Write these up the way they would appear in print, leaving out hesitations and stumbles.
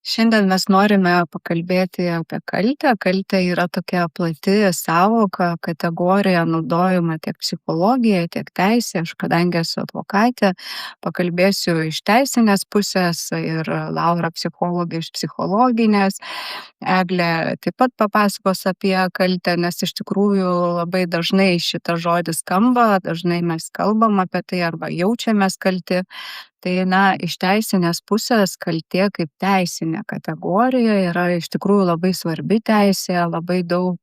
Šiandien mes norime pakalbėti apie kaltę. Kaltė yra tokia plati sąvoka, kategorija naudojama tiek psichologijoje, tiek teisėje. Aš kadangi esu advokatė, pakalbėsiu iš teisinės pusės ir Laura psichologė iš psichologinės. Eglė taip pat papasakos apie kaltę, nes iš tikrųjų labai dažnai šitas žodis skamba, dažnai mes kalbam apie tai arba jaučiamės kalti. Tai, iš teisinės pusės kaltė kaip teisinė kategorija yra iš tikrųjų labai svarbi teisė, labai daug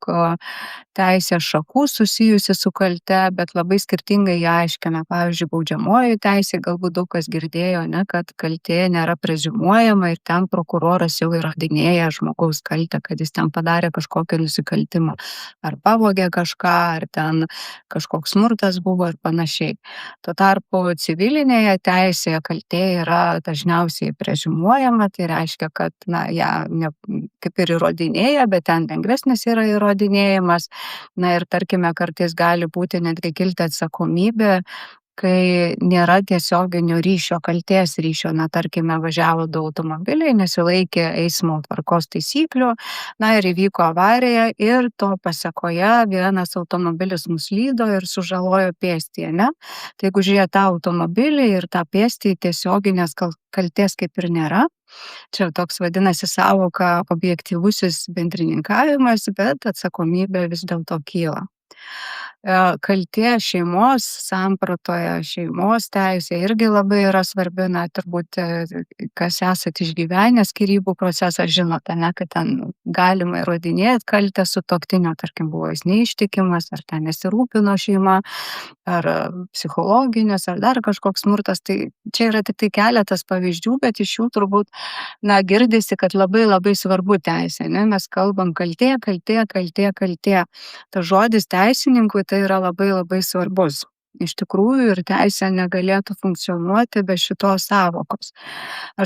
teisės šakų susijusi su kalte, bet labai skirtingai ją aiškina. Pavyzdžiui, baudžiamoji teisė, galbūt daug kas girdėjo, kad kaltė nėra preziumuojama ir ten prokuroras jau įrodinėja žmogaus kaltę, kad jis ten padarė kažkokį nusikaltimą, ar pavogė kažką, ar ten kažkoks smurtas buvo ir panašiai. Tuo tarpu civilinėje teisėje kaltė yra dažniausiai preziumuojama, tai reiškia, kad ją kaip ir įrodinėja, bet ten lengvesnis yra įrodinėjimas. Ir tarkime, kartais gali būti netgi kilti atsakomybė, kai nėra tiesioginio ryšio, kaltės ryšio. Tarkime, važiavo du automobiliai, nesilaikė eismo tvarkos taisyklių, ir įvyko avarija ir to pasekoje vienas automobilis nuslydo ir sužalojo pėstįjį, Tai jeigu žiūrėt tą automobilį ir tą pėstįjį, tiesioginės kaltės kaip ir nėra. Čia toks vadinasi sąvoka objektyvusis bendrininkavimas, bet atsakomybė vis dėlto kyla. Kaltė šeimos sampratoje, šeimos teisėje irgi labai yra svarbi, turbūt kas esat išgyvenę skyrybų procesą, žinote, kad ten galima įrodinėti kaltę sutuoktinio, tarkim, buvo jis neištikimas, ar ten nesirūpino šeima, ar psichologinis, ar dar kažkoks smurtas. Tai čia yra tik tai keletas pavyzdžių, bet iš jų turbūt, girdisi, kad labai labai svarbu teisė, Mes kalbam kaltė. Tas žodis teisininkui tai yra labai labai svarbus. Iš tikrųjų ir teisė negalėtų funkcionuoti be šitos sąvokos.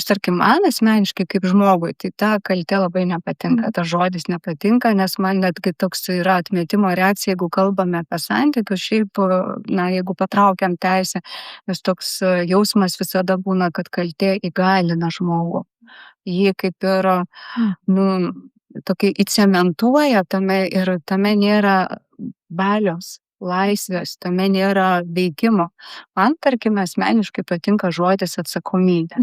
Tarkim, man asmeniškai kaip žmogui, tai ta kaltė labai nepatinka, tas žodis nepatinka, nes man netgi toks yra atmetimo reakcija, jeigu kalbame apie santykius, šiaip, jeigu patraukiam teisę, nes toks jausmas visada būna, kad kaltė įgalina žmogų. Jį kaip ir, tokį įcementuoja tame ir tame nėra valios, laisvės, tame nėra veikimo. Man, tarkim, asmeniškai patinka žodis atsakomybė.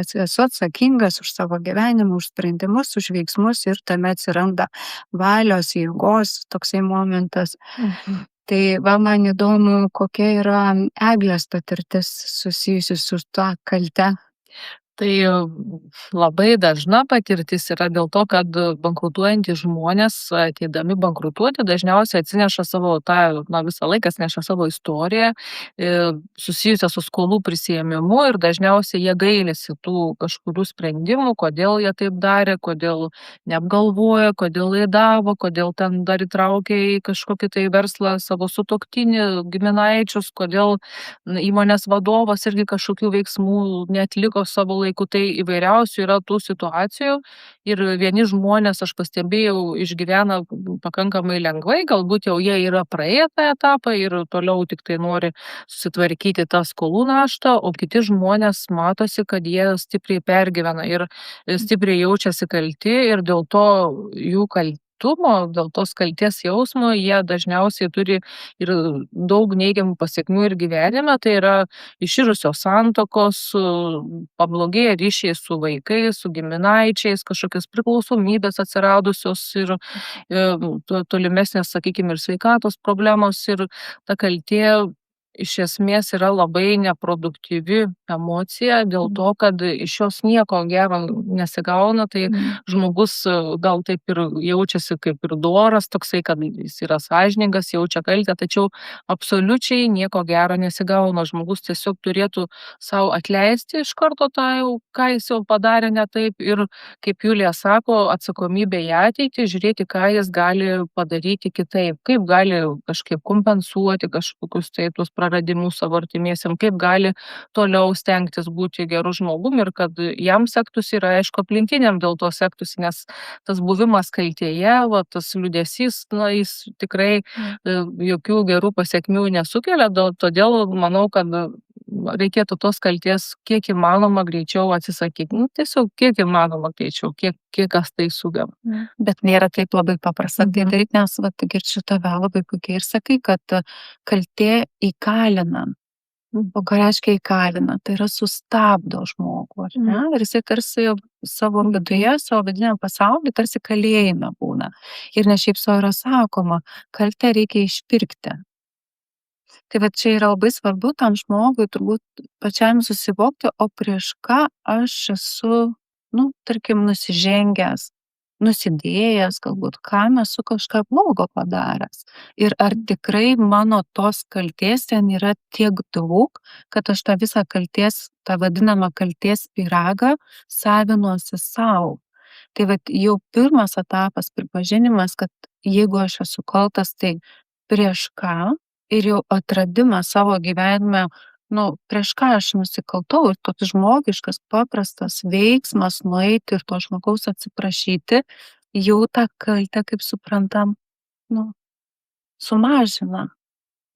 Esu atsakingas už savo gyvenimą, už sprendimus, už veiksmus ir tame atsiranda valios, jėgos toksai momentas. Tai man įdomu, kokia yra Eglės patirtis susijusi su tą kalte. Tai labai dažna patirtis yra dėl to, kad bankrutuojantys žmonės, ateidami bankrutuoti, dažniausiai atsineša savo visą laiką neša savo istoriją susijusią su skolų prisiėmimu ir dažniausiai jie gailisi tų kažkurių sprendimų, kodėl jie taip darė, kodėl neapgalvojo, kodėl laidavo, kodėl ten dar įtraukė į kažkokį tai verslą savo sutuoktinį, giminaičius, kodėl įmonės vadovas irgi kažkokių veiksmų neatliko savo laiku. Tai įvairiausių yra tų situacijų ir vieni žmonės, aš pastebėjau, išgyvena pakankamai lengvai, galbūt jau jie yra praėję tą etapą ir toliau tik tai nori susitvarkyti tą skolų naštą, o kiti žmonės matosi, kad jie stipriai pergyvena ir stipriai jaučiasi kalti ir dėl to jų dėl tos kalties jausmo jie dažniausiai turi ir daug neigiamų pasekmių ir gyvenime, tai yra iširusios santuokos, pablogėję ryšiai su vaikais, su giminaičiais, kažkokios priklausomybės atsiradusios ir tolimesnės, sakykime, ir sveikatos problemos ir ta kaltė iš esmės yra labai neproduktyvi emocija dėl to, kad iš jos nieko gero nesigauna, tai žmogus gal taip ir jaučiasi kaip ir doras, toksai, kad jis yra sąžiningas, jaučia kaltę, tačiau absoliučiai nieko gero nesigauna. Žmogus tiesiog turėtų savo atleisti iš karto tą jau, ką jis jau padarė ne taip ir, kaip Julija sako, atsakomybė į ateitį, žiūrėti, ką jis gali padaryti kitaip, kaip gali kažkaip kompensuoti kažkokius tai tuos praradimus savo artimiesiam, kaip gali toliau stengtis būti geru žmogum ir kad jam sektųsi ir aišku aplinkiniam dėl to sektųsi, nes tas buvimas kaltėje, tas liūdesys, jis tikrai jokių gerų pasekmių nesukelia, todėl manau, kad reikėtų tos kaltės kiek įmanoma greičiau atsisakyti. Nu, tiesiog kiek įmanoma greičiau, kiek kas tai sugeba. Bet nėra taip labai paprasta tai Mhm. daryt, nes vat girdžiu tave labai puikiai ir sakai, kad kaltė įkalina. O ką reiškia įkalina? Tai yra sustabdo žmogų, ar ne? Ir jisai tarsi savo viduje, savo vidiniam pasauly tarsi kalėjime būna. Ir ne šiaip sau yra sakoma, kaltę reikia išpirkti. Tai va čia yra labai svarbu tam žmogui turbūt pačiam susivokti, o prieš ką aš esu, nu, tarkim, nusižengęs, nusidėjęs, galbūt kam esu kažką blogo padaręs. Ir ar tikrai mano tos kaltės ten yra tiek daug, kad aš tą visą kaltės, tą vadinamą kaltės pyragą savinuosi sau. Tai vat jau pirmas etapas pripažinimas, kad jeigu aš esu kaltas, tai prieš ką ir jau atradimas savo gyvenime, nu, prieš ką aš nusikaltau ir toks žmogiškas, paprastas veiksmas nueiti ir to žmogaus atsiprašyti, jau tą kaltę, kaip suprantam, nu, sumažina.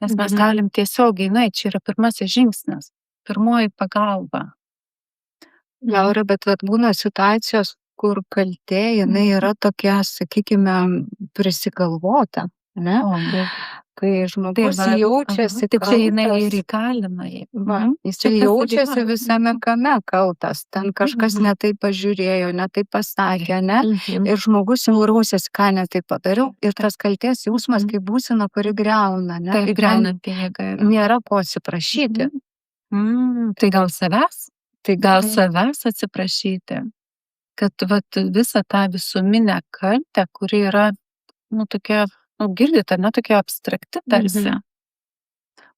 Nes mes galim tiesiogiai nueiti, čia yra pirmasis žingsnis, pirmoji pagalba. Laura, bet vat būna situacijos, kur kaltė, jinai yra tokia, sakykime, prisigalvota, ne? Kai žmogus jaučiasi, Tik čia jinai kaltas. ir įkalina jį. Jisai jaučiasi visame kame kaltas, ten kažkas netai pažiūrėjo, netai pasakė, ne? Ir žmogus jau rausiasi, ką netai padariau, ir tas kaltės jausmas, kaip būsena, kuri greuna, ne? Taip, greunanti jėga yra. Nėra ko atsiprašyti. Tai gal savęs? Tai gal savęs atsiprašyti, kad vat visą tą visuminę kaltę, kuri yra, nu, tokia, nu, girdite, ne, tokia abstrakti tarsi.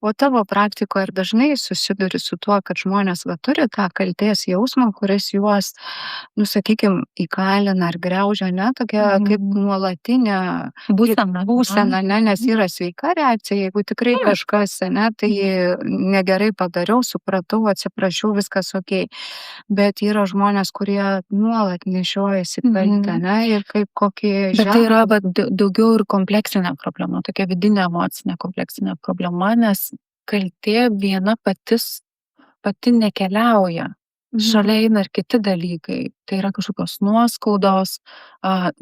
O tavo praktikoje ar dažnai susiduri su tuo, kad žmonės va turi tą kaltės jausmą, kuris juos, nu, sakykime, įkalina ar griaužia, ne, tokia kaip nuolatinė būsena, ne, nes yra sveika reakcija, jeigu tikrai kažkas, ne, tai negerai padariau, supratau, atsiprašiau, viskas okei. Bet yra žmonės, kurie nuolat nešiojasi kaltę, ne, ir kaip kokį Bet tai yra daugiau ir kompleksinė problema, tokia vidinė emocinė kompleksinė problema, nes kaltė viena pati nekeliauja. Šalia eina ir kiti dalykai. Tai yra kažkokios nuoskaudos,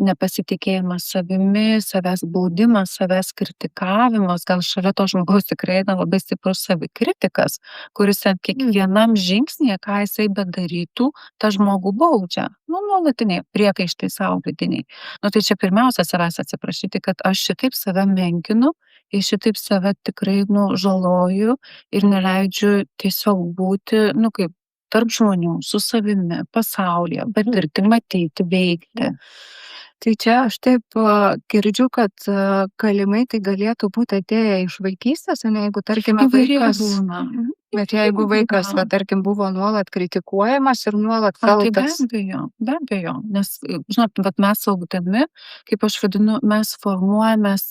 nepasitikėjimas savimi, savęs baudimas, savęs kritikavimas. Gal šalia to žmogaus tikrai eina labai stiprus savikritikas, kuris kiekvienam žingsnėje, ką jisai bedarytų, tą žmogų baudžia. Nu, nuolatiniai priekaištai savo vidiniai. Nu, tai čia pirmiausia savęs atsiprašyti, kad aš šitaip save menkinu ir šitaip save tikrai, nu, žaloju ir neleidžiu tiesiog būti, nu, kaip tarp žmonių, su savimi, pasaulyje, patirti, matyti, veikti. Tai čia aš taip girdžiu, kad galimai tai galėtų būti atėję iš vaikystės, ne, jeigu, tarkime, vaikas. Bet jeigu vaikas, tarkim, buvo nuolat kritikuojamas ir nuolat kaltas. Tai be abejo, nes, žinot, mes augdami, kaip aš vadinu, mes formuojamės,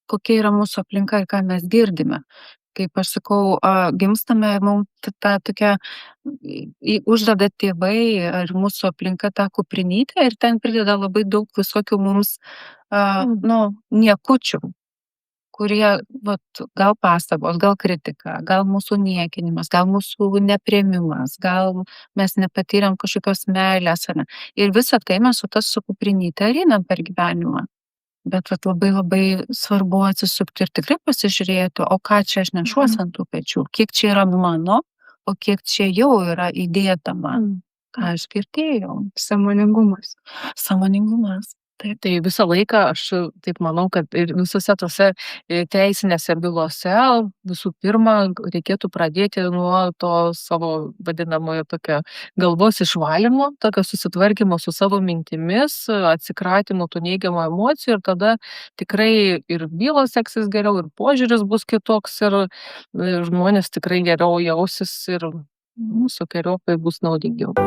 kokia yra mūsų aplinka ir ką mes girdime. Kaip aš sakau, gimstame ir mums tą tokia uždeda tėvai ar mūsų aplinka tą kuprinytę ir ten prideda labai daug visokių mums, nu, niekučių, kurie, vat, gal pastabos, gal kritika, gal mūsų niekinimas, gal mūsų nepriėmimas, gal mes nepatyrėm kažkokios meilės. Ir visą tai mes su tas su kuprinyte einam per gyvenimą. Bet vat, labai labai svarbu atsisukti ir tikrai pasižiūrėti, o ką čia aš nešuosi ant tų pečių, kiek čia yra mano, o kiek čia jau yra įdėta man, ką aš girdėjau. Sąmoningumas. Sąmoningumas. Tai visą laiką aš taip manau, kad ir visose tose teisinėse bylose visų pirma reikėtų pradėti nuo to savo vadinamojo tokio galvos išvalymo, tokio susitvarkymo su savo mintimis, atsikratimo tų neigiamų emocijų ir tada tikrai ir bylos seksis geriau, ir požiūris bus kitoks, ir žmonės tikrai geriau jausis ir mūsų keriopai bus naudingiau.